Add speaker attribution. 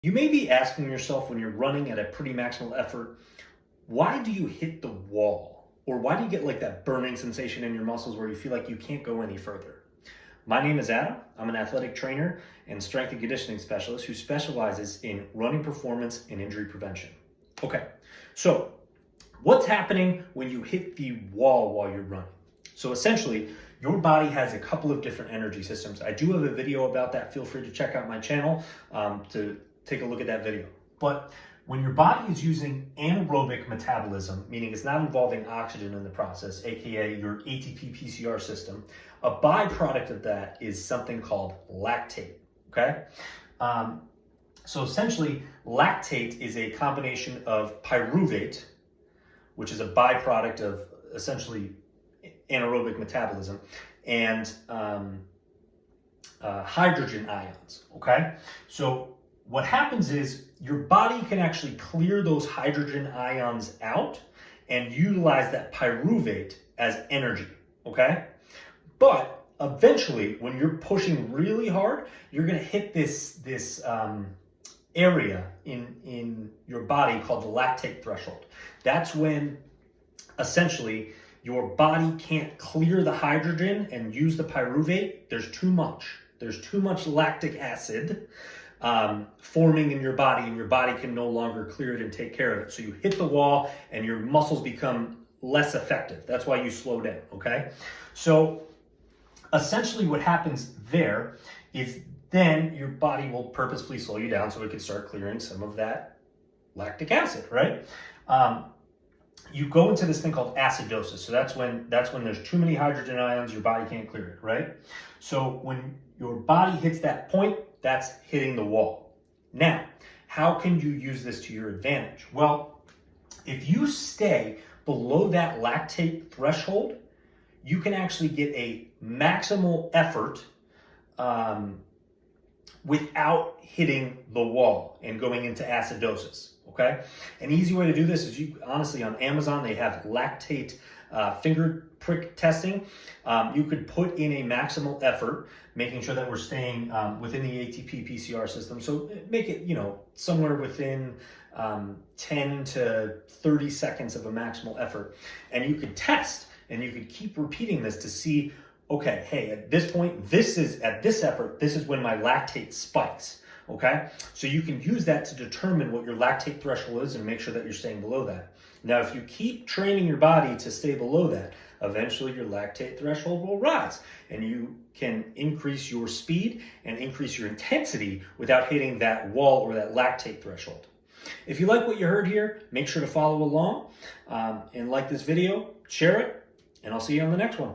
Speaker 1: You may be asking yourself when you're running at a pretty maximal effort, why do you hit the wall? Or why do you get like that burning sensation in your muscles where you feel like you can't go any further? My name is Adam. I'm an athletic trainer and strength and conditioning specialist who specializes in running performance and injury prevention. Okay, so what's happening when you hit the wall while you're running? So essentially, your body has a couple of different energy systems. I do have a video about that. Feel free to check out my channel to take a look at that video. But when your body is using anaerobic metabolism, meaning it's not involving oxygen in the process, aka your ATP PCR system, a byproduct of that is something called lactate. Okay? So essentially, lactate is a combination of pyruvate, which is a byproduct of essentially anaerobic metabolism, and hydrogen ions. Okay? So what happens is your body can actually clear those hydrogen ions out and utilize that pyruvate as energy, okay? But eventually, when you're pushing really hard, you're gonna hit this area in your body called the lactate threshold. That's when essentially your body can't clear the hydrogen and use the pyruvate. There's too much lactic acid forming in your body, and your body can no longer clear it and take care of it. So you hit the wall and your muscles become less effective. That's why you slow down, okay? So essentially what happens there is then your body will purposefully slow you down so it can start clearing some of that lactic acid, right? You go into this thing called acidosis. So that's when there's too many hydrogen ions, your body can't clear it, right? So when your body hits that point, that's hitting the wall. Now, how can you use this to your advantage? Well, if you stay below that lactate threshold, you can actually get a maximal effort without hitting the wall and going into acidosis, okay? An easy way to do this is honestly, on Amazon, they have lactate finger prick testing. You could put in a maximal effort, making sure that we're staying within the ATP PCR system. So make it, somewhere within 10 to 30 seconds of a maximal effort. And you could test and you could keep repeating this to see, okay, hey, at this point, at this effort, this is when my lactate spikes. Okay, so you can use that to determine what your lactate threshold is and make sure that you're staying below that. Now, if you keep training your body to stay below that, eventually your lactate threshold will rise and you can increase your speed and increase your intensity without hitting that wall or that lactate threshold. If you like what you heard here, make sure to follow along and like this video, share it, and I'll see you on the next one.